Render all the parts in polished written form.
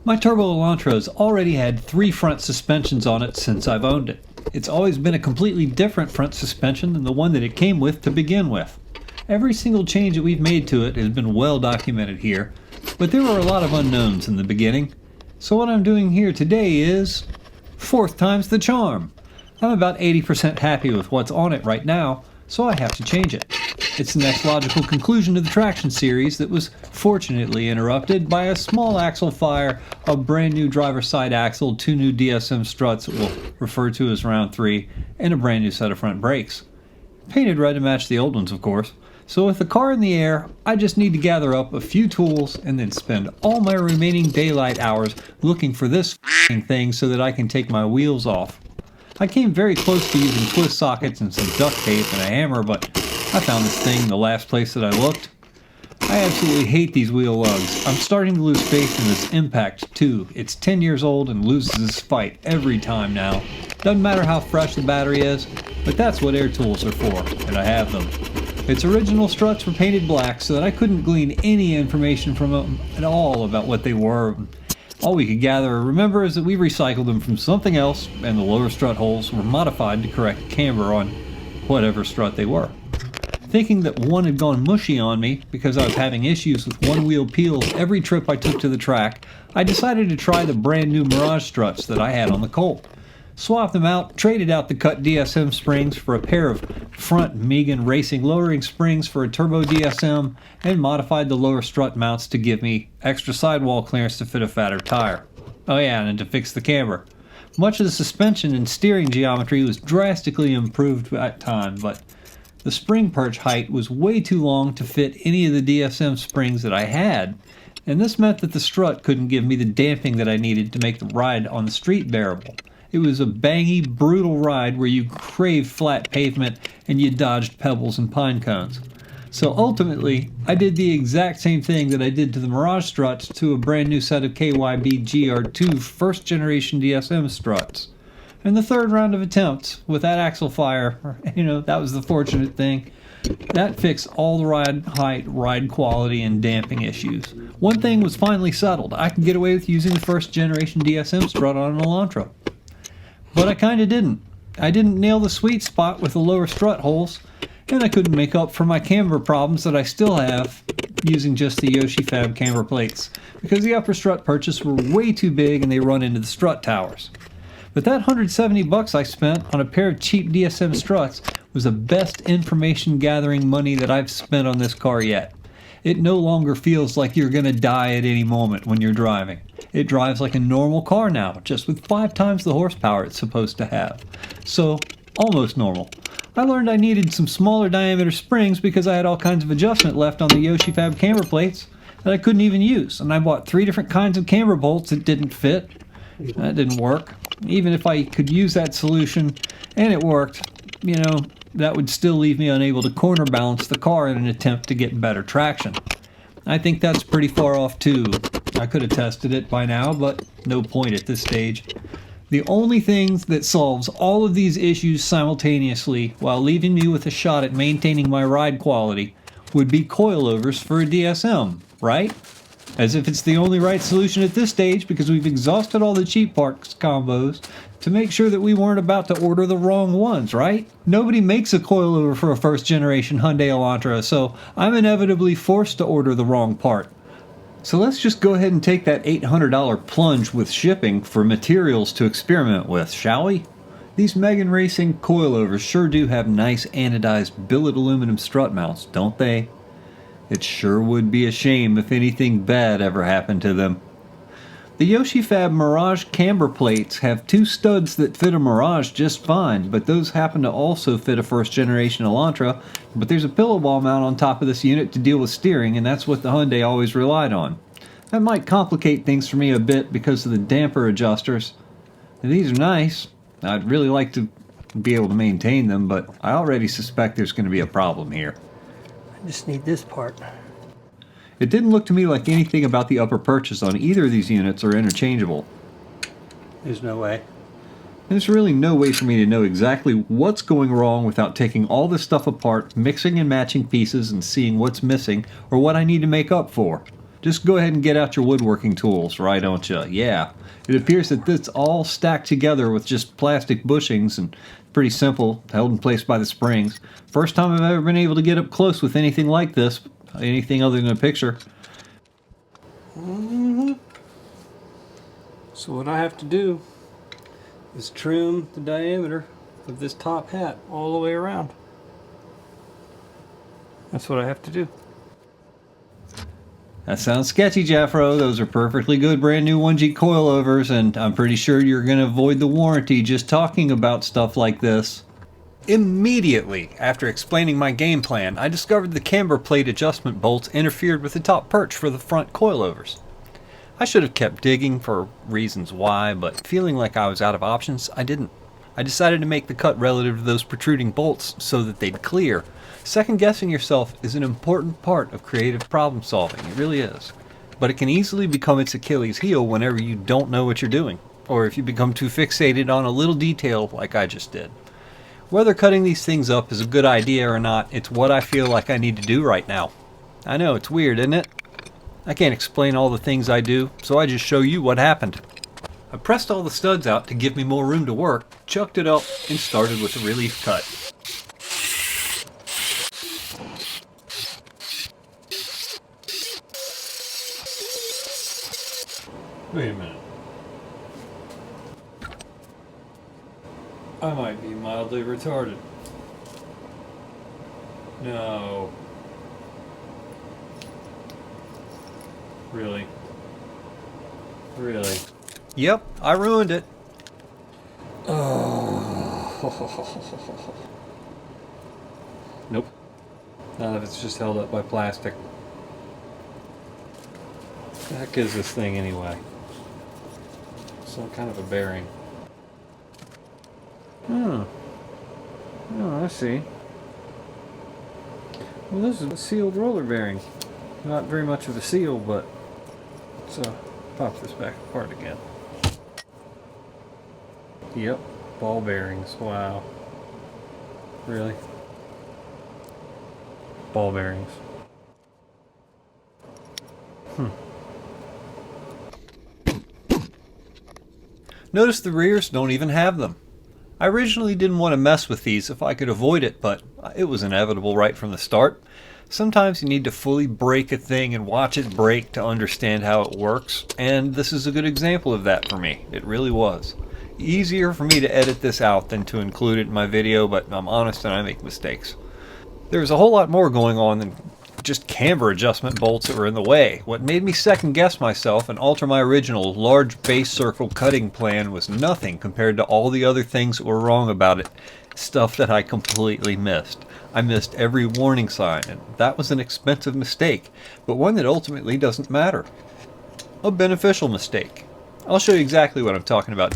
My Turbo Elantra has already had 3 front suspensions on it since I've owned it. It's always been a completely different front suspension than the one that it came with to begin with. Every single change that we've made to it has been well documented here, but there were a lot of unknowns in the beginning. So what I'm doing here today is 4th time's the charm. I'm about 80% happy with what's on it right now, so I have to change it. It's the next logical conclusion to the traction series that was fortunately interrupted by a small axle fire, a brand new driver's side axle, 2 new DSM struts that we'll refer to as round 3, and a brand new set of front brakes. Painted red to match the old ones, of course. So with the car in the air, I just need to gather up a few tools and then spend all my remaining daylight hours looking for this thing so that I can take my wheels off. I came very close to using twist sockets and some duct tape and a hammer, but I found this thing in the last place that I looked. I absolutely hate these wheel lugs. I'm starting to lose faith in this Impact too. It's 10 years old and loses this fight every time now. Doesn't matter how fresh the battery is, but that's what air tools are for, and I have them. Its original struts were painted black so that I couldn't glean any information from them at all about what they were. All we could gather or remember is that we recycled them from something else, and the lower strut holes were modified to correct camber on whatever strut they were. Thinking that one had gone mushy on me because I was having issues with one wheel peels every trip I took to the track, I decided to try the brand new Mirage struts that I had on the Colt. Swapped them out, traded out the cut DSM springs for a pair of front Megan Racing lowering springs for a turbo DSM, and modified the lower strut mounts to give me extra sidewall clearance to fit a fatter tire. Oh yeah, and to fix the camber. Much of the suspension and steering geometry was drastically improved at time, but the spring perch height was way too long to fit any of the DSM springs that I had, and this meant that the strut couldn't give me the damping that I needed to make the ride on the street bearable. It was a bangy, brutal ride where you craved flat pavement and you dodged pebbles and pine cones. So ultimately, I did the exact same thing that I did to the Mirage struts to a brand new set of KYB GR2 first generation DSM struts. And the third round of attempts with that axle fire, that was the fortunate thing. That fixed all the ride height, ride quality, and damping issues. One thing was finally settled. I could get away with using the first generation DSM strut on an Elantra. But I kinda didn't. I didn't nail the sweet spot with the lower strut holes, and I couldn't make up for my camber problems that I still have using just the Yoshifab camber plates, because the upper strut perches were way too big and they run into the strut towers. But that $170 I spent on a pair of cheap DSM struts was the best information gathering money that I've spent on this car yet. It no longer feels like you're gonna die at any moment when you're driving. It drives like a normal car now, just with 5 times the horsepower it's supposed to have. So, almost normal. I learned I needed some smaller diameter springs because I had all kinds of adjustment left on the Yoshifab camber plates that I couldn't even use, and I bought 3 different kinds of camber bolts that didn't fit. That didn't work. Even if I could use that solution and it worked, that would still leave me unable to corner balance the car in an attempt to get better traction. I think that's pretty far off too. I could have tested it by now, but no point at this stage. The only thing that solves all of these issues simultaneously while leaving me with a shot at maintaining my ride quality would be coilovers for a DSM, right? As if it's the only right solution at this stage, because we've exhausted all the cheap parts combos to make sure that we weren't about to order the wrong ones, right? Nobody makes a coilover for a first generation Hyundai Elantra, so I'm inevitably forced to order the wrong part. So let's just go ahead and take that $800 plunge with shipping for materials to experiment with, shall we? These Megan Racing coilovers sure do have nice anodized billet aluminum strut mounts, don't they? It sure would be a shame if anything bad ever happened to them. The Yoshifab Mirage camber plates have 2 studs that fit a Mirage just fine, but those happen to also fit a first generation Elantra, but there's a pillow ball mount on top of this unit to deal with steering, and that's what the Hyundai always relied on. That might complicate things for me a bit because of the damper adjusters. These are nice. I'd really like to be able to maintain them, but I already suspect there's going to be a problem here. I just need this part. It didn't look to me like anything about the upper perches on either of these units are interchangeable. There's no way. There's really no way for me to know exactly what's going wrong without taking all this stuff apart, mixing and matching pieces and seeing what's missing or what I need to make up for. Just go ahead and get out your woodworking tools, right, don't you? Yeah. It appears that this all stacked together with just plastic bushings and pretty simple, held in place by the springs. First time I've ever been able to get up close with anything like this, anything other than a picture. So what I have to do is trim the diameter of this top hat all the way around. That's what I have to do. That sounds sketchy, Jafro. Those are perfectly good brand new 1G coilovers, and I'm pretty sure you're going to avoid the warranty just talking about stuff like this. Immediately after explaining my game plan, I discovered the camber plate adjustment bolts interfered with the top perch for the front coilovers. I should have kept digging for reasons why, but feeling like I was out of options, I didn't. I decided to make the cut relative to those protruding bolts so that they'd clear. Second guessing yourself is an important part of creative problem solving, it really is. But it can easily become its Achilles heel whenever you don't know what you're doing, or if you become too fixated on a little detail like I just did. Whether cutting these things up is a good idea or not, it's what I feel like I need to do right now. I know, it's weird, isn't it? I can't explain all the things I do, so I just show you what happened. I pressed all the studs out to give me more room to work, chucked it up, and started with a relief cut. Wait a minute. I might be mildly retarded. No. Really? Really? Yep, I ruined it. Oh. Nope. None of it's just held up by plastic. What the heck is this thing anyway? Some kind of a bearing. Oh, I see. Well, this is a sealed roller bearing. Not very much of a seal, but let's pop this back apart again. Yep, ball bearings. Wow. Really? Ball bearings. Notice the rears don't even have them. I originally didn't want to mess with these if I could avoid it, but it was inevitable right from the start. Sometimes you need to fully break a thing and watch it break to understand how it works, and this is a good example of that for me. It really was. Easier for me to edit this out than to include it in my video, but I'm honest and I make mistakes. There's a whole lot more going on than just camber adjustment bolts that were in the way. What made me second guess myself and alter my original large base circle cutting plan was nothing compared to all the other things that were wrong about it. Stuff that I completely missed. I missed every warning sign, and that was an expensive mistake, but one that ultimately doesn't matter. A beneficial mistake. I'll show you exactly what I'm talking about.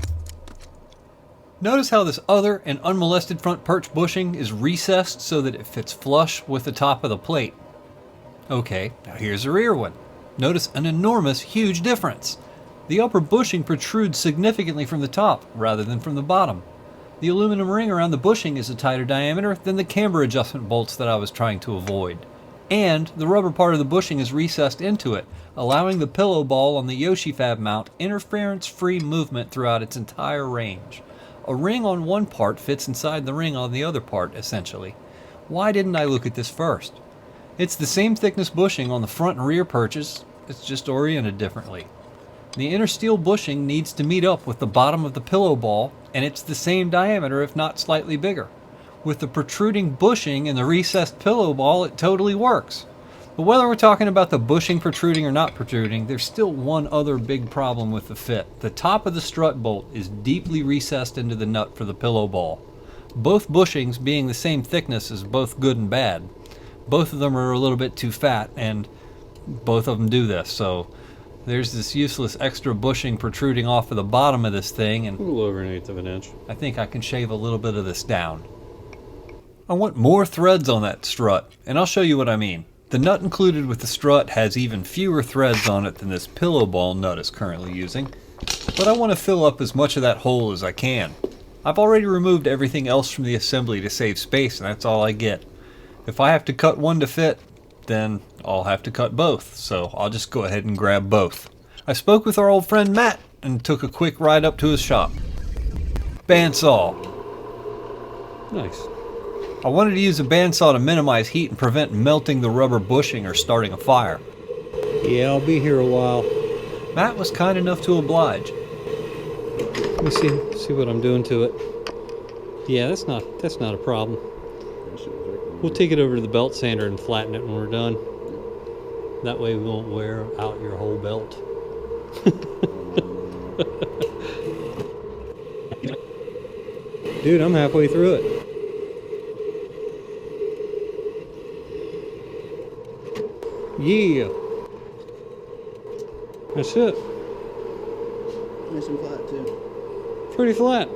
Notice how this other and unmolested front perch bushing is recessed so that it fits flush with the top of the plate. Okay, now here's the rear one. Notice an enormous, huge difference. The upper bushing protrudes significantly from the top rather than from the bottom. The aluminum ring around the bushing is a tighter diameter than the camber adjustment bolts that I was trying to avoid. And the rubber part of the bushing is recessed into it, allowing the pillow ball on the Yoshifab mount interference-free movement throughout its entire range. A ring on one part fits inside the ring on the other part, essentially. Why didn't I look at this first? It's the same thickness bushing on the front and rear perches, it's just oriented differently. The inner steel bushing needs to meet up with the bottom of the pillow ball, and it's the same diameter if not slightly bigger. With the protruding bushing and the recessed pillow ball, it totally works. But whether we're talking about the bushing protruding or not protruding, there's still one other big problem with the fit. The top of the strut bolt is deeply recessed into the nut for the pillow ball. Both bushings being the same thickness is both good and bad. Both of them are a little bit too fat, and both of them do this, so there's this useless extra bushing protruding off of the bottom of this thing, and A little over 1/8 of an inch. I think I can shave a little bit of this down. I want more threads on that strut, and I'll show you what I mean. The nut included with the strut has even fewer threads on it than this pillow ball nut is currently using, but I want to fill up as much of that hole as I can. I've already removed everything else from the assembly to save space, and that's all I get. If I have to cut one to fit, then I'll have to cut both, so I'll just go ahead and grab both. I spoke with our old friend Matt and took a quick ride up to his shop. Bandsaw. Nice. I wanted to use a bandsaw to minimize heat and prevent melting the rubber bushing or starting a fire. Yeah, I'll be here a while. Matt was kind enough to oblige. Let me see what I'm doing to it. Yeah, that's not a problem. We'll take it over to the belt sander and flatten it when we're done. That way we won't wear out your whole belt. Dude, I'm halfway through it. Yeah. That's it. Nice and flat too. Pretty flat. The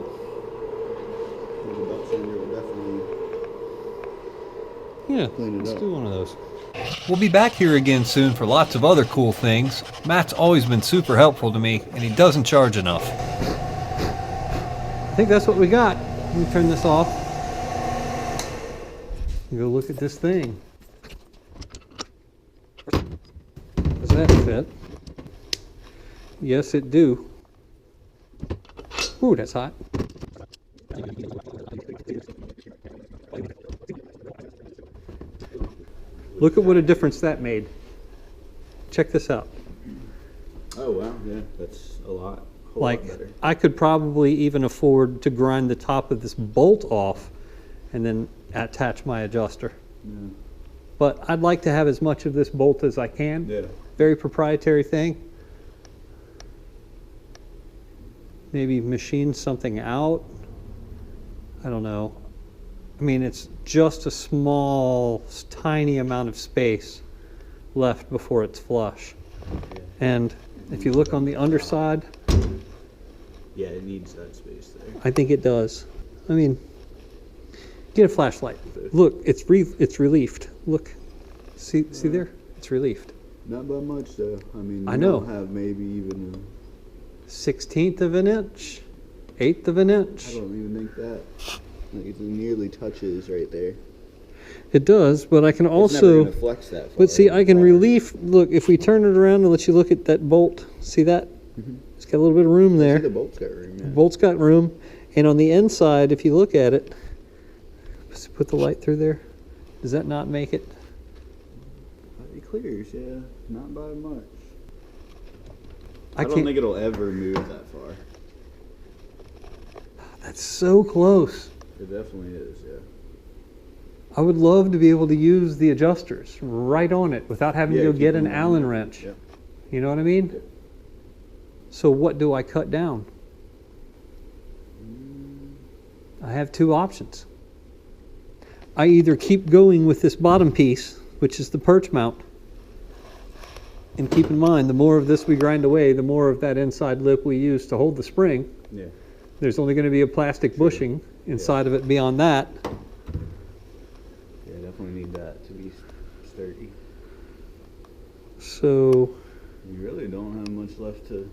belt sander will definitely clean it let's up. do one of those. We'll be back here again soon for lots of other cool things. Matt's always been super helpful to me, and he doesn't charge enough. I think that's what we got. Let me turn this off. Go look at this thing. Does that fit? Yes, it do. Ooh, that's hot. Look at what a difference that made. Check this out. Oh wow, yeah, that's a lot. Whole Like, lot better. I could probably even afford to grind the top of this bolt off and then attach my adjuster. Yeah. But I'd like to have as much of this bolt as I can. Yeah. Very proprietary thing. Maybe machine something out. I don't know. I mean, it's just a small, tiny amount of space left before it's flush. And if you look on the underside, Yeah, it needs that space there. I think it does. I mean, get a flashlight. Look, it's reliefed. Look, see there? It's reliefed. Not by much though. I mean, I you know. don't have maybe even 1/16 of an inch, 1/8 of an I inch. don't even think that. Like it nearly touches right there. It does, but I can It's never also. gonna flex that far. But see, I can relief. Look, if we turn it around and let you look at that bolt, see that? It's got a little bit of room See, there. the bolt's got room. Yeah. Bolt's got room, and on the inside, if you look at it, just put the light through there. Does that not make it? It clears, yeah. Not by much. I I don't can't. think it'll ever move that far. That's so close. It definitely is, yeah. I would love to be able to use the adjusters right on it without having Yeah, to go keep get them an on Allen there. wrench. Yeah. You know what I mean? Yeah. So what do I cut down? I have two options. I either keep going with this bottom piece, which is the perch mount, and keep in mind, the more of this we grind away, the more of that inside lip we use to hold the spring. Yeah. There's only going to be a plastic bushing inside of it beyond that. Yeah, definitely need that to be sturdy. So, You really don't have much left to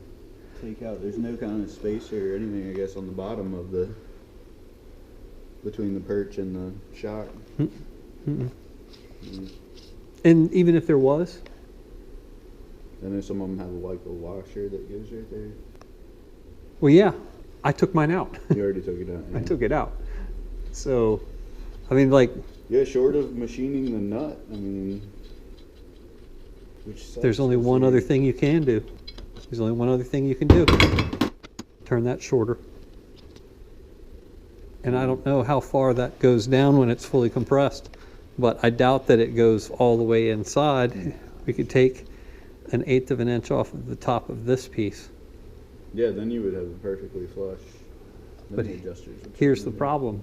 take out. There's no kind of spacer or anything, I guess, on the bottom of the between the perch and the shock. and even if there was, I know some of them have like a washer that goes right there. well, yeah, I took mine out. You already took it out. I Yeah. took it out. So, I mean, like, Yeah, short of machining the nut, I mean, which sucks there's only to one see. other thing you can do. There's only one other thing you can do. Turn that shorter. And I don't know how far that goes down when it's fully compressed, but I doubt that it goes all the way inside. We could take 1/8 of an inch off of the top of this piece. Yeah, then you would have a perfectly flush. Then But the adjusters would Here's fit the in there. problem.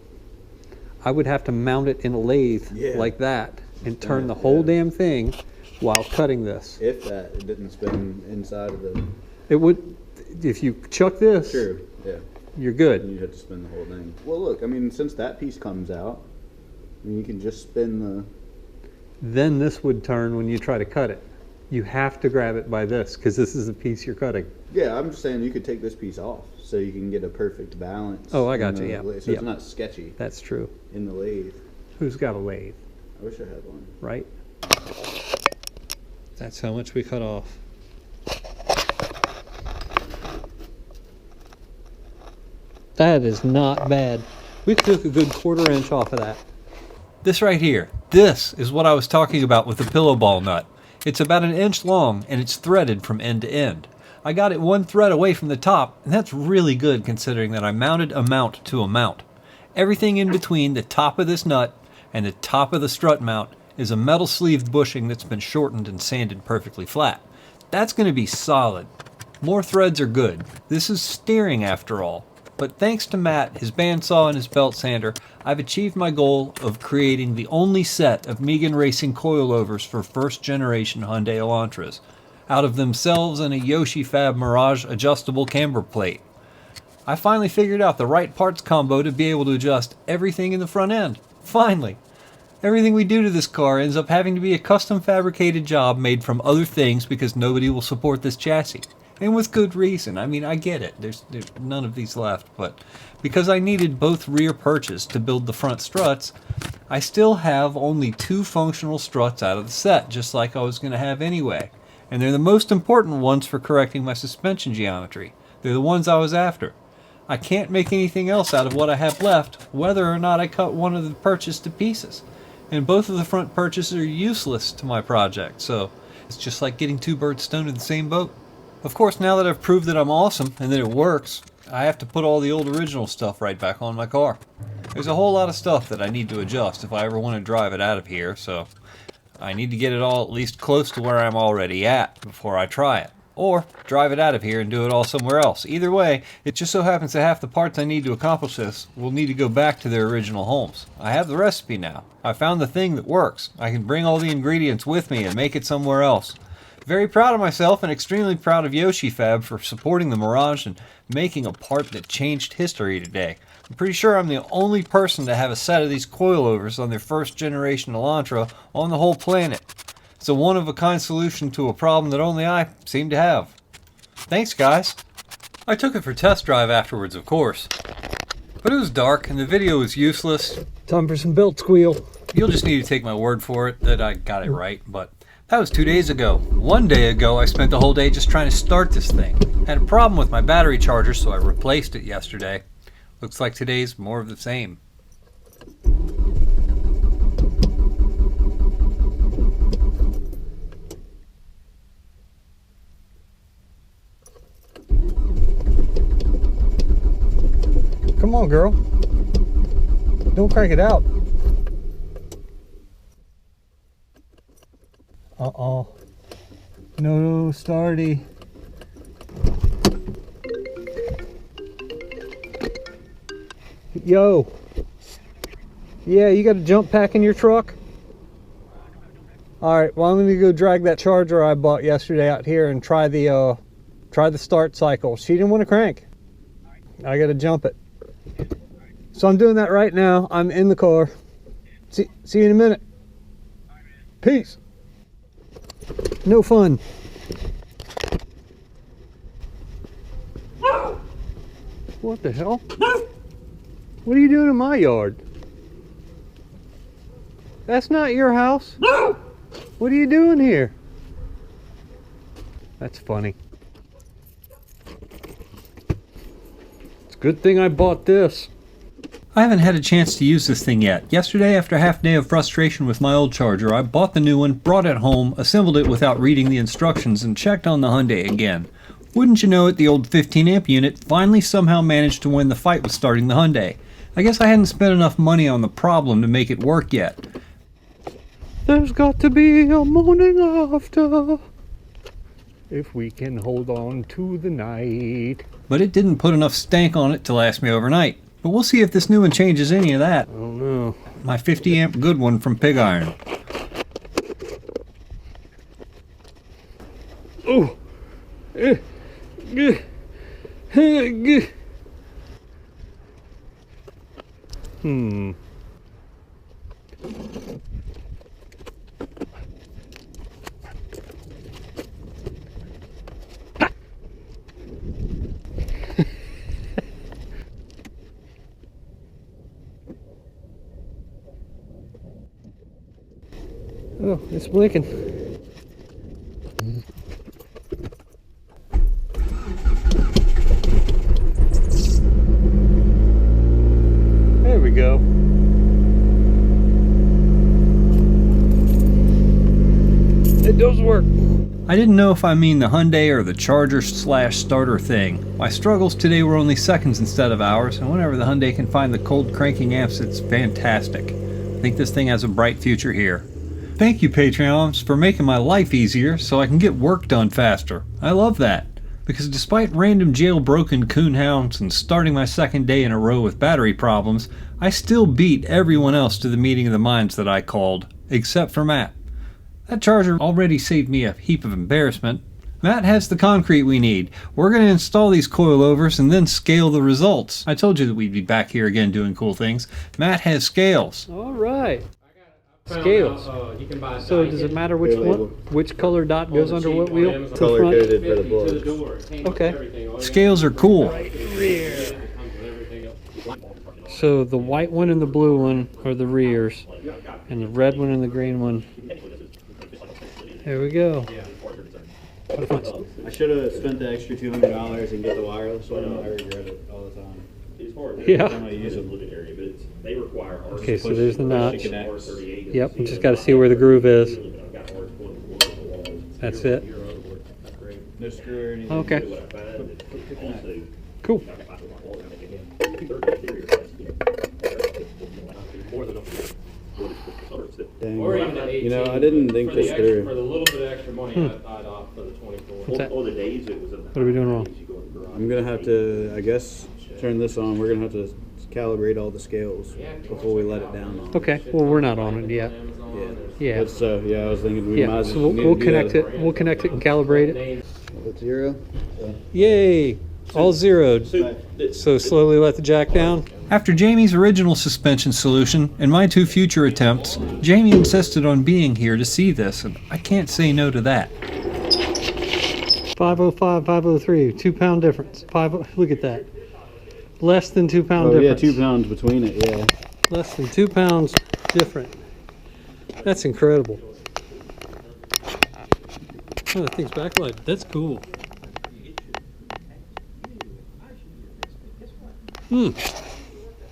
I would have to mount it in a lathe Yeah. like that and turn the Yeah. whole damn thing while cutting this. If that, it didn't spin inside of the. It would, if you chuck this, Sure, yeah. you're good. And you'd have to spin the whole thing. Well, look, I mean, since that piece comes out, I mean, you can just spin the. Then this would turn when you try to cut it. You have to grab it by this because this is the piece you're cutting. Yeah, I'm just saying you could take this piece off so you can get a perfect balance. Oh, I in got the you, yeah. lathe, So Yeah. it's not sketchy That's true. in the lathe. Who's got a lathe, I wish I had one. right? That's how much we cut off. That is not bad. We took a good 1/4 inch off of that. This right here, this is what I was talking about with the pillow ball nut. It's about 1 inch long and it's threaded from end to end. I got it 1 thread away from the top, and that's really good considering that I mounted a mount to a mount. Everything in between the top of this nut and the top of the strut mount is a metal sleeved bushing that's been shortened and sanded perfectly flat. That's going to be solid. More threads are good. This is steering after all. But thanks to Matt, his bandsaw, and his belt sander, I've achieved my goal of creating the only set of Megan Racing coilovers for first generation Hyundai Elantras, out of themselves and a Yoshifab Mirage adjustable camber plate. I finally figured out the right parts combo to be able to adjust everything in the front end. Finally! Everything we do to this car ends up having to be a custom fabricated job made from other things because nobody will support this chassis. And with good reason. I mean, I get it. There's none of these left, but because I needed both rear perches to build the front struts, I still have only 2 functional struts out of the set, just like I was going to have anyway. And they're the most important ones for correcting my suspension geometry. They're the ones I was after. I can't make anything else out of what I have left, whether or not I cut one of the perches to pieces. And both of the front perches are useless to my project, so it's just like getting 2 birds stoned in the same boat. Of course, now that I've proved that I'm awesome and that it works, I have to put all the old original stuff right back on my car. There's a whole lot of stuff that I need to adjust if I ever want to drive it out of here, so I need to get it all at least close to where I'm already at before I try it. Or drive it out of here and do it all somewhere else. Either way, it just so happens that half the parts I need to accomplish this will need to go back to their original homes. I have the recipe now. I found the thing that works. I can bring all the ingredients with me and make it somewhere else. Very proud of myself and extremely proud of Yoshifab for supporting the Mirage and making a part that changed history today. I'm pretty sure I'm the only person to have a set of these coilovers on their first generation Elantra on the whole planet. It's a one-of-a-kind solution to a problem that only I seem to have. Thanks, guys. I took it for test drive afterwards, of course. But it was dark and the video was useless. Time for some belt squeal. You'll just need to take my word for it that I got it right, but that was 2 days ago. 1 day ago, I spent the whole day just trying to start this thing. Had a problem with my battery charger, so I replaced it yesterday. Looks like today's more of the same. Come on, girl. Don't crank it out. Uh-oh. No, starty. Yo. Yeah, you got a jump pack in your truck? Alright, well I'm gonna go drag that charger I bought yesterday out here and try the start cycle. She didn't want to crank. I gotta jump it. So I'm doing that right now. I'm in the car. See you in a minute. Peace. No fun. What the hell? What are you doing in my yard? That's not your house. What are you doing here? That's funny. It's a good thing I bought this. I haven't had a chance to use this thing yet. Yesterday, after a half day of frustration with my old charger, I bought the new one, brought it home, assembled it without reading the instructions, and checked on the Hyundai again. Wouldn't you know it, the old 15 amp unit finally somehow managed to win the fight with starting the Hyundai. I guess I hadn't spent enough money on the problem to make it work yet. There's got to be a morning after, if we can hold on to the night. But it didn't put enough stank on it to last me overnight. But we'll see if this new one changes any of that. I don't know. My 50 amp good one from Pig Iron. Oh. Oh, it's blinking. I didn't know if I mean the Hyundai or the Charger / starter thing. My struggles today were only seconds instead of hours, and whenever the Hyundai can find the cold cranking amps, it's fantastic. I think this thing has a bright future here. Thank you, Patreons, for making my life easier so I can get work done faster. I love that, because despite random jailbroken coonhounds and starting my second day in a row with battery problems, I still beat everyone else to the meeting of the minds that I called, except for Matt. That Charger already saved me a heap of embarrassment. Matt has the concrete we need. We're going to install these coilovers and then scale the results. I told you that we'd be back here again doing cool things. Matt has scales. All right. Scales. So does it matter which color dot goes under what wheel? Color coded for the blocks. Okay. Scales are cool. So the white one and the blue one are the rears, and the red one and the green one. There we go. I should have spent the extra $200 and get the wireless one. I regret it all the time. Yeah. I use them. Okay, so there's the notch. Yep, you just got to see where the groove is. That's it. No screw or anything. Okay. Cool. Dang. You know, I didn't think this through. For the little bit of extra money, I'd opt for the 24. What's that? Oh, the days it was. What are we doing wrong? I'm going to have to, I guess, turn this on. We're going to have to calibrate all the scales before we let it down on. Okay, well we're not on it yet. Yeah. But so, yeah, I was thinking we might Yeah, as so well we'll connect it. We'll connect it and calibrate it. It's 0. Yay! All zeroed. So slowly let the jack down. After Jamie's original suspension solution and my 2 future attempts, Jamie insisted on being here to see this, and I can't say no to that. 505, 503, 2 pound difference. Look at that. Less than 2 pound Oh, difference. yeah, 2 pounds between it, yeah. Less than 2 pounds different. That's incredible. Oh, that thing's backlighted. That's cool.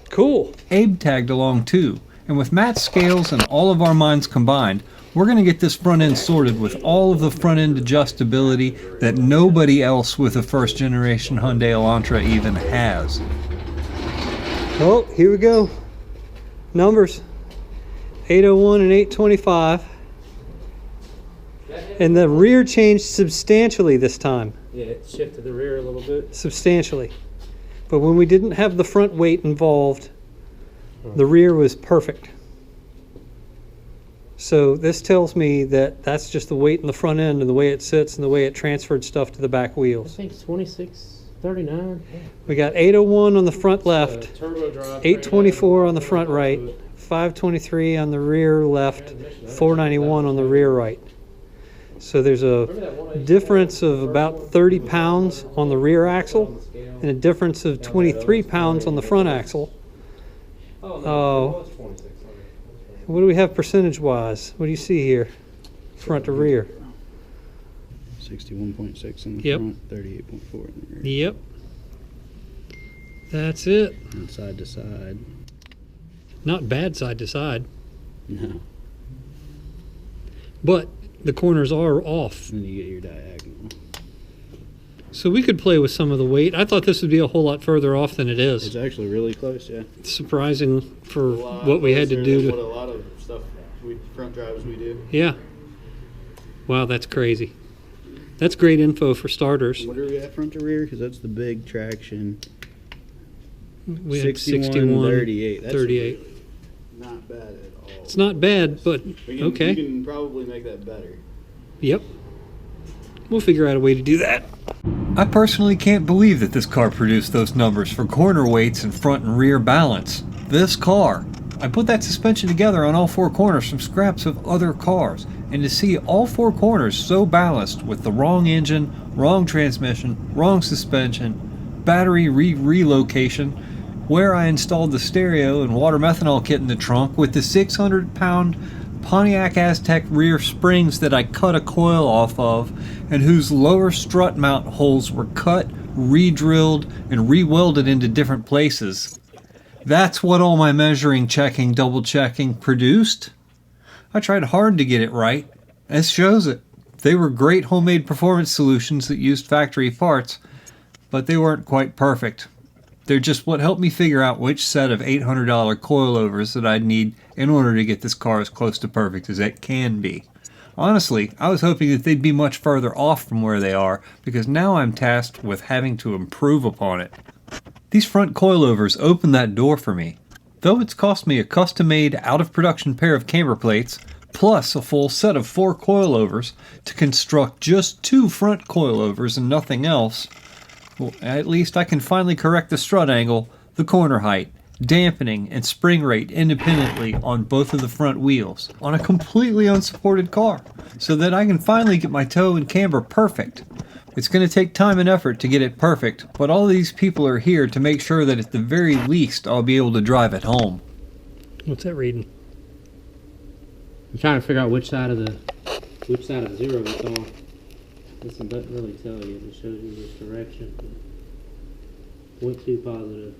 Cool. Abe tagged along too, and with Matt's scales and all of our minds combined, we're going to get this front end sorted with all of the front end adjustability that nobody else with a first generation Hyundai Elantra even has. Oh, here we go. Numbers. 801 and 825. And the rear changed substantially this time. Yeah, it shifted the rear a little bit. Substantially. But when we didn't have the front weight involved, the rear was perfect. So this tells me that that's just the weight in the front end and the way it sits and the way it transferred stuff to the back I wheels. think 2639. We got 801 on the front left, Turbo drive. 824 on the front right, 523 on the rear left, 491 on the rear right. So there's a difference of about 30 pounds on the rear axle and a difference of 23 pounds on the front axle. What do we have percentage-wise? What do you see here? Front to rear. 61.6 in the Yep. front, 38.4 in the rear. Yep. That's it. And side to side. Not bad side to side, No. but the corners are off. And you get your diagonal. So we could play with some of the weight. I thought this would be a whole lot further off than it It's is. actually really close, yeah. It's surprising for what we had to do What to... a lot of stuff, front drives we do. Yeah. Wow, that's crazy. That's great info for starters. What are we at front to rear? Because that's the big traction. We had 61, 38. That's 38. not bad at all. It's not bad, but okay. You can probably make that better. Yep. We'll figure out a way to do that. I personally can't believe that this car produced those numbers for corner weights and front and rear balance. This car. I put that suspension together on all 4 corners from scraps of other cars, and to see all 4 corners so balanced with the wrong engine, wrong transmission, wrong suspension, battery relocation, where I installed the stereo and water methanol kit in the trunk with the 600-pound Pontiac Aztec rear springs that I cut a coil off of and whose lower strut mount holes were cut, re-drilled, and re-welded into different places. That's what all my measuring, checking, double checking produced. I tried hard to get it right. This shows it. They were great homemade performance solutions that used factory parts, but they weren't quite perfect. They're just what helped me figure out which set of $800 coilovers that I'd need in order to get this car as close to perfect as it can be. Honestly, I was hoping that they'd be much further off from where they are, because now I'm tasked with having to improve upon it. These front coilovers opened that door for me. Though it's cost me a custom-made, out-of-production pair of camber plates, plus a full set of 4 coilovers to construct just 2 front coilovers and nothing else, well, at least I can finally correct the strut angle, the corner height, dampening, and spring rate independently on both of the front wheels on a completely unsupported car, so that I can finally get my toe and camber perfect. It's going to take time and effort to get it perfect, but all these people are here to make sure that at the very least I'll be able to drive it home. What's that reading? I'm trying to figure out which side of zero it's on. This one doesn't really tell you. It shows you which direction. 0.2 positive.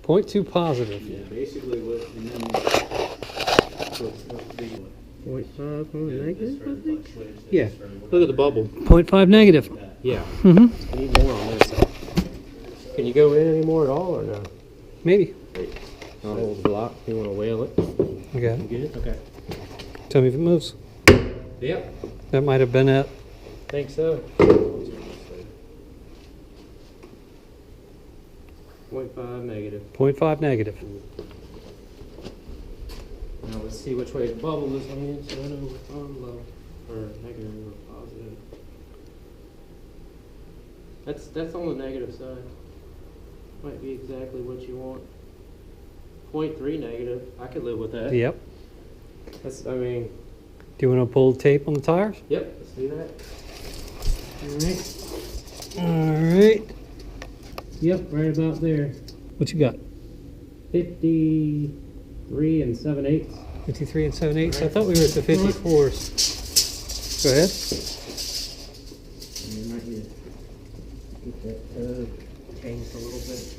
0.2 positive. Yeah, basically what, and then what's the 0.5 negative, I think? Yeah. Look at the bubble. 0.5 negative. Yeah. Mm-hmm. I need more on this. Can you go in anymore at all or no? Maybe. I'll hold the block. You want to whale it? Okay. You good? Okay. Tell me if it moves. Yep. That might have been it. Think so. 0.5 negative. 0.5 negative. Now let's see which way the bubble is on, so I know we're on low or negative or positive. That's on the negative side. Might be exactly what you want. 0.3 negative. I could live with that. Yep. That's, I mean. Do you want to pull tape on the tires? Yep. Let's do that. All right. All right. Yep. Right about there. What you got? 53 and 7/8. 53 and 7/8. I thought we were at the 54s. Go ahead. You might need to get that changed a little bit.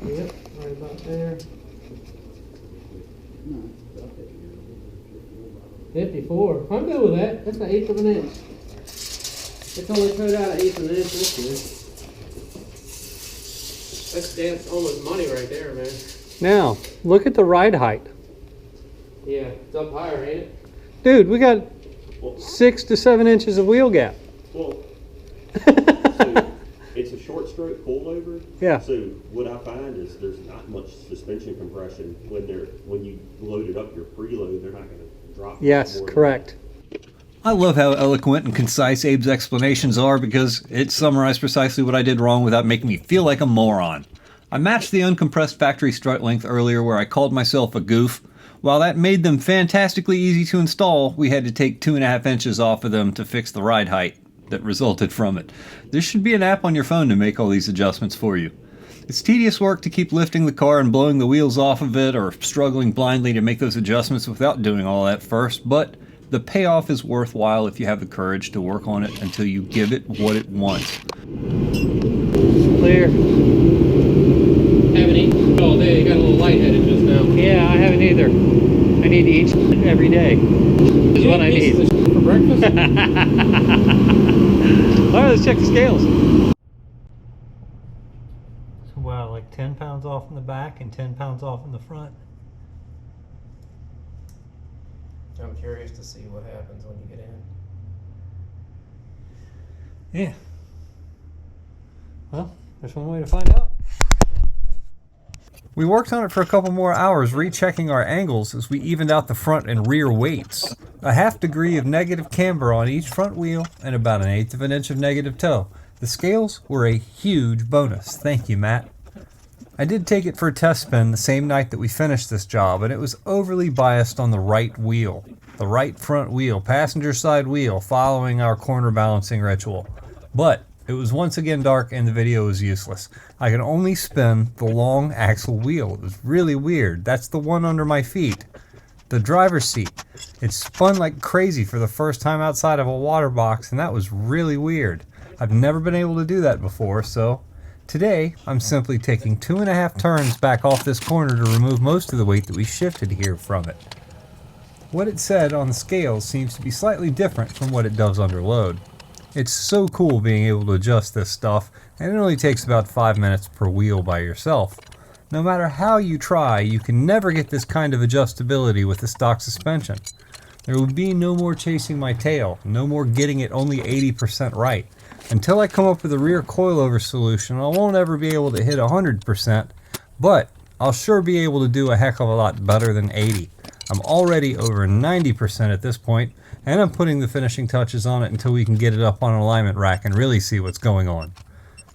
Yep, right about there. 54. I'm good with that. That's an 1/8 of an inch. It's only cut out an 1/8 of an inch. That's good. That's almost money right there, man. Now, look at the ride height. Yeah, it's up higher, ain't it? Dude, we got 6 to 7 inches of wheel gap. Well, it's a short stroke coilover. Yeah. So what I find is there's not much suspension compression when you load it up your preload. They're not going to drop. Yes, more than correct. I love how eloquent and concise Abe's explanations are, because it summarized precisely what I did wrong without making me feel like a moron. I matched the uncompressed factory strut length earlier where I called myself a goof. While that made them fantastically easy to install, we had to take 2.5 inches off of them to fix the ride height that resulted from it. There should be an app on your phone to make all these adjustments for you. It's tedious work to keep lifting the car and blowing the wheels off of it, or struggling blindly to make those adjustments without doing all that first, but the payoff is worthwhile if you have the courage to work on it until you give it what it wants. Clear. Haven't eaten all day. You got a little lightheaded just now. Yeah, I haven't either. I need to eat every day. Is what I need. For breakfast? All right, let's check the scales. So wow, like 10 pounds off in the back and 10 pounds off in the front. I'm curious to see what happens when you get in. Yeah. Well, there's one way to find out. We worked on it for a couple more hours, rechecking our angles as we evened out the front and rear weights. A ½ degree of negative camber on each front wheel and about 1/8 of an inch of negative toe. The scales were a huge bonus. Thank you, Matt. I did take it for a test spin the same night that we finished this job, and it was overly biased on the right wheel. The right front wheel, passenger side wheel, following our corner balancing ritual. But it was once again dark and the video was useless. I could only spin the long axle wheel. It was really weird. That's the one under my feet. The driver's seat. It spun like crazy for the first time outside of a water box, and that was really weird. I've never been able to do that before, so today I'm simply taking 2.5 turns back off this corner to remove most of the weight that we shifted here from it. what it said on the scales seems to be slightly different from what it does under load. It's so cool being able to adjust this stuff, and it only takes about 5 minutes per wheel by yourself. No matter how you try, you can never get this kind of adjustability with the stock suspension. There will be no more chasing my tail, no more getting it only 80% right. Until I come up with a rear coilover solution, I won't ever be able to hit 100%, but I'll sure be able to do a heck of a lot better than 80. I'm already over 90% at this point, and I'm putting the finishing touches on it until we can get it up on an alignment rack and really see what's going on.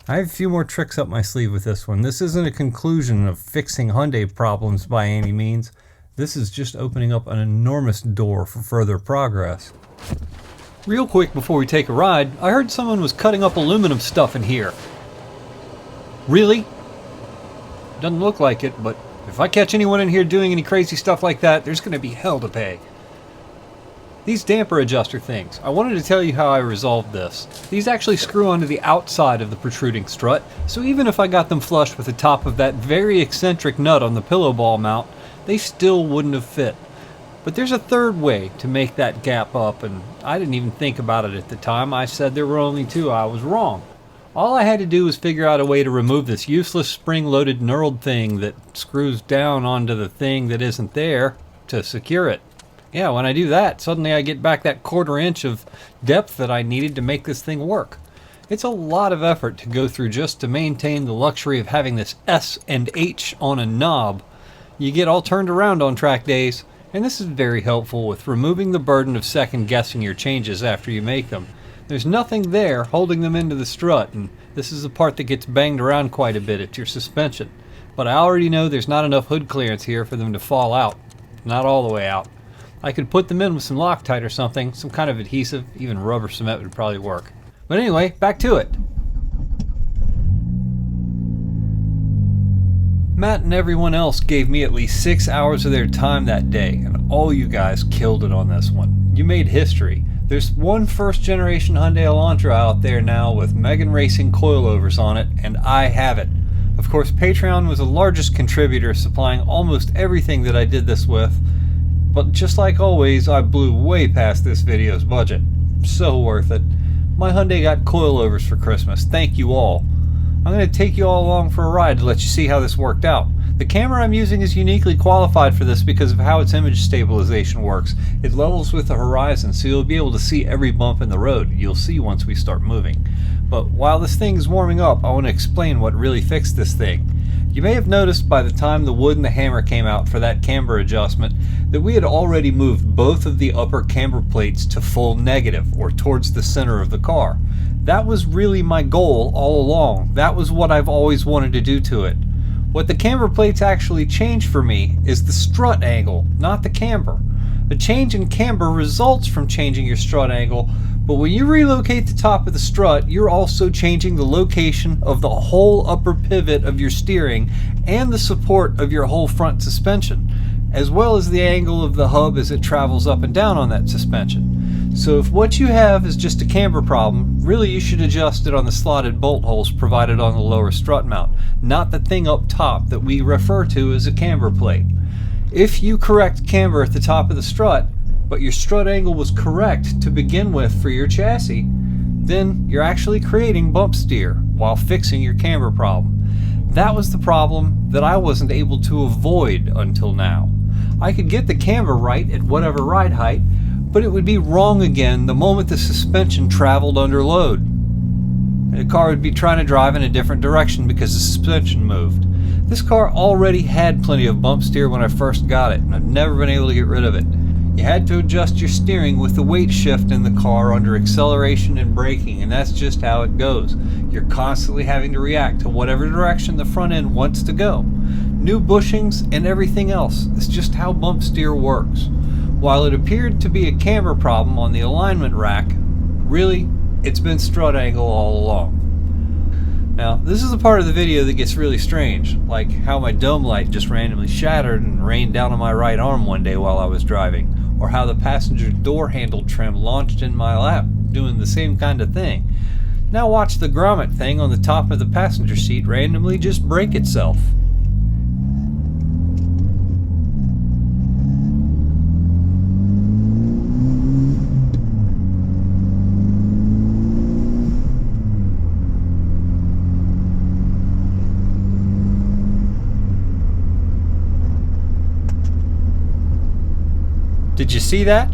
I have a few more tricks up my sleeve with this one. This isn't a conclusion of fixing Hyundai problems by any means. This is just opening up an enormous door for further progress. Real quick before we take a ride, I heard someone was cutting up aluminum stuff in here. Really? Doesn't look like it, but if I catch anyone in here doing any crazy stuff like that, there's going to be hell to pay. These damper adjuster things, I wanted to tell you how I resolved this. These actually screw onto the outside of the protruding strut, so even if I got them flush with the top of that very eccentric nut on the pillow ball mount, they still wouldn't have fit. But there's a third way to make that gap up, and I didn't even think about it at the time. I said there were only two. I was wrong. All I had to do was figure out a way to remove this useless spring-loaded knurled thing that screws down onto the thing that isn't there to secure it. Yeah, when I do that, suddenly I get back that 1/4 inch of depth that I needed to make this thing work. It's a lot of effort to go through just to maintain the luxury of having this S and H on a knob. You get all turned around on track days, and this is very helpful with removing the burden of second-guessing your changes after you make them. There's nothing there holding them into the strut, and this is the part that gets banged around quite a bit. It's your suspension. But I already know there's not enough hood clearance here for them to fall out. Not all the way out. I could put them in with some Loctite or something, some kind of adhesive, even rubber cement would probably work. But anyway, back to it. Matt and everyone else gave me at least 6 hours of their time that day, and all you guys killed it on this one. You made history. There's one first-generation Hyundai Elantra out there now with Megan Racing coilovers on it, and I have it. Of course, Patreon was the largest contributor, supplying almost everything that I did this with, but just like always, I blew way past this video's budget. So worth it. My Hyundai got coilovers for Christmas. Thank you all. I'm going to take you all along for a ride to let you see how this worked out. The camera I'm using is uniquely qualified for this because of how its image stabilization works. It levels with the horizon, so you'll be able to see every bump in the road. You'll see once we start moving. But while this thing is warming up, I want to explain what really fixed this thing. You may have noticed by the time the wood and the hammer came out for that camber adjustment that we had already moved both of the upper camber plates to full negative, or towards the center of the car. That was really my goal all along. That was what I've always wanted to do to it. What the camber plates actually changed for me is the strut angle, not the camber. A change in camber results from changing your strut angle, but when you relocate the top of the strut, you're also changing the location of the whole upper pivot of your steering and the support of your whole front suspension, as well as the angle of the hub as it travels up and down on that suspension. So if what you have is just a camber problem, really you should adjust it on the slotted bolt holes provided on the lower strut mount, not the thing up top that we refer to as a camber plate. If you correct camber at the top of the strut, but your strut angle was correct to begin with for your chassis, then you're actually creating bump steer while fixing your camber problem. That was the problem that I wasn't able to avoid until now. I could get the camber right at whatever ride height, but it would be wrong again the moment the suspension traveled under load. The car would be trying to drive in a different direction because the suspension moved. This car already had plenty of bump steer when I first got it, and I've never been able to get rid of it. You had to adjust your steering with the weight shift in the car under acceleration and braking, and that's just how it goes. You're constantly having to react to whatever direction the front end wants to go. New bushings and everything else. It's just how bump steer works. While it appeared to be a camber problem on the alignment rack, really, it's been strut angle all along. Now, this is the part of the video that gets really strange, like how my dome light just randomly shattered and rained down on my right arm one day while I was driving, or how the passenger door handle trim launched in my lap doing the same kind of thing. Now watch the grommet thing on the top of the passenger seat randomly just break itself. Did you see that?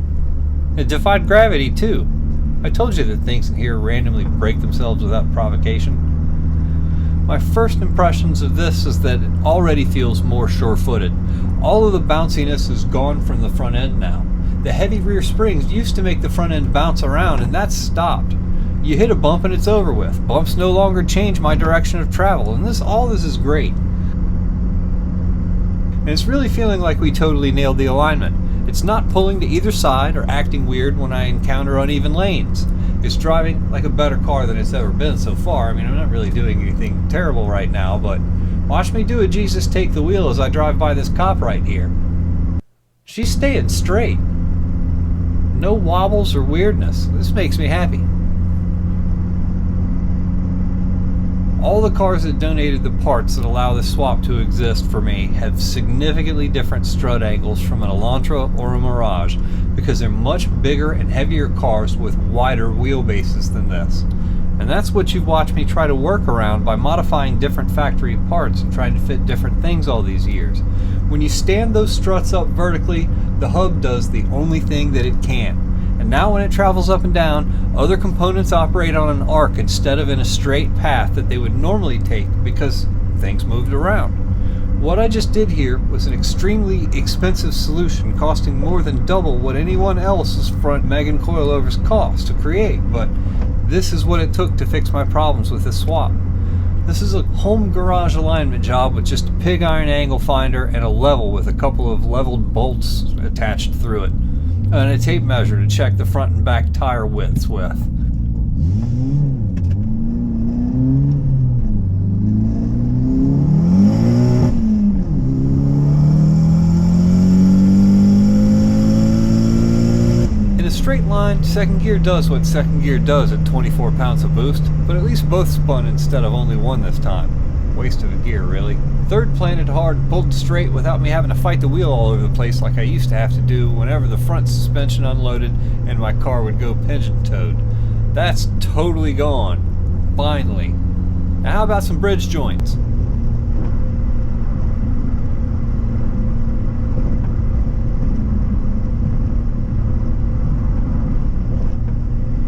It defied gravity too. I told you that things in here randomly break themselves without provocation. My first impressions of this is that it already feels more sure-footed. All of the bounciness is gone from the front end now. The heavy rear springs used to make the front end bounce around, and that's stopped. You hit a bump and it's over with. Bumps no longer change my direction of travel, and all this is great. And it's really feeling like we totally nailed the alignment. It's not pulling to either side or acting weird when I encounter uneven lanes. It's driving like a better car than it's ever been so far. I mean, I'm not really doing anything terrible right now, but watch me do a Jesus take the wheel as I drive by this cop right here. She's staying straight. No wobbles or weirdness. This makes me happy. All the cars that donated the parts that allow this swap to exist for me have significantly different strut angles from an Elantra or a Mirage because they're much bigger and heavier cars with wider wheelbases than this. And that's what you've watched me try to work around by modifying different factory parts and trying to fit different things all these years. When you stand those struts up vertically, the hub does the only thing that it can. And now when it travels up and down, other components operate on an arc instead of in a straight path that they would normally take because things moved around. What I just did here was an extremely expensive solution costing more than double what anyone else's front Megan coilovers cost to create, but this is what it took to fix my problems with this swap. This is a home garage alignment job with just a pig iron angle finder and a level with a couple of leveled bolts attached through it, and a tape measure to check the front and back tire widths with. In a straight line, second gear does what second gear does at 24 pounds of boost, but at least both spun instead of only one this time. Waste of a gear, really. Third planted hard and pulled straight without me having to fight the wheel all over the place like I used to have to do whenever the front suspension unloaded and my car would go pigeon-toed. That's totally gone. Finally. Now how about some bridge joints?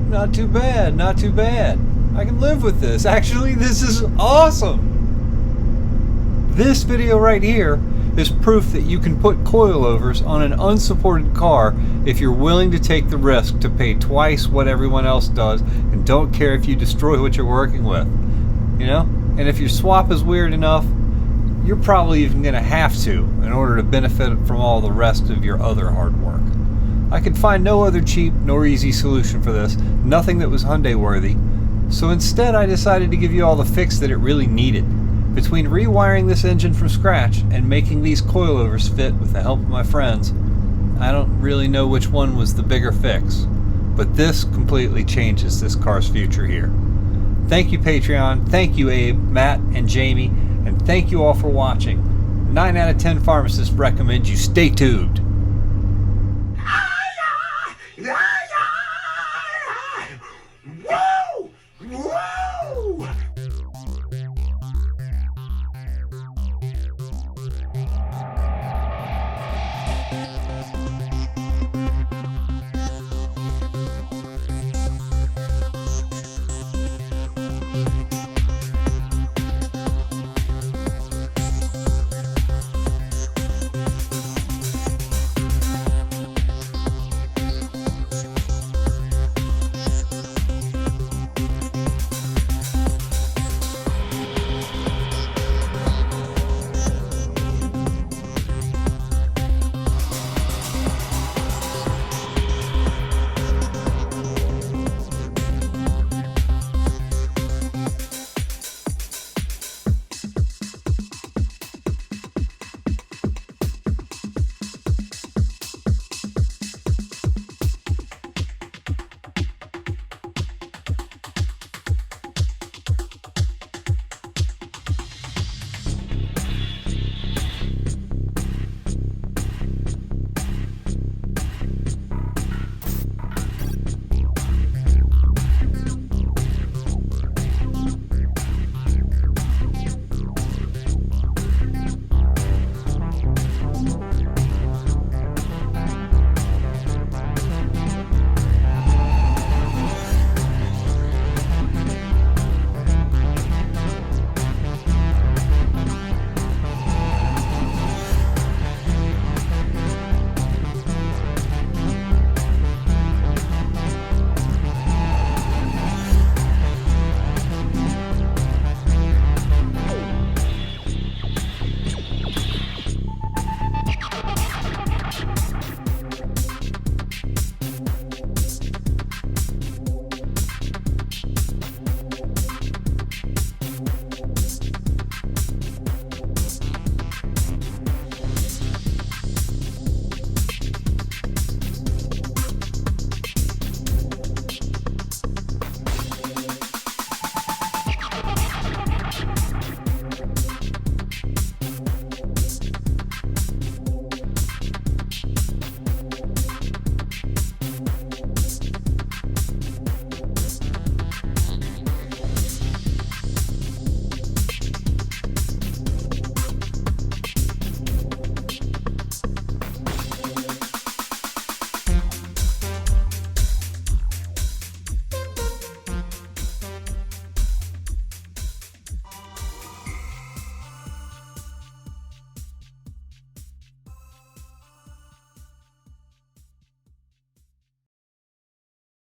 Not too bad, not too bad. I can live with this. Actually, this is awesome. This video right here is proof that you can put coilovers on an unsupported car if you're willing to take the risk to pay twice what everyone else does and don't care if you destroy what you're working with. You know? And if your swap is weird enough, you're probably even going to have to in order to benefit from all the rest of your other hard work. I could find no other cheap nor easy solution for this, nothing that was Hyundai worthy, so instead I decided to give you all the fix that it really needed. Between rewiring this engine from scratch and making these coilovers fit with the help of my friends, I don't really know which one was the bigger fix, but this completely changes this car's future here. Thank you Patreon, thank you Abe, Matt, and Jamie, and thank you all for watching. 9 out of 10 pharmacists recommend you stay tubed.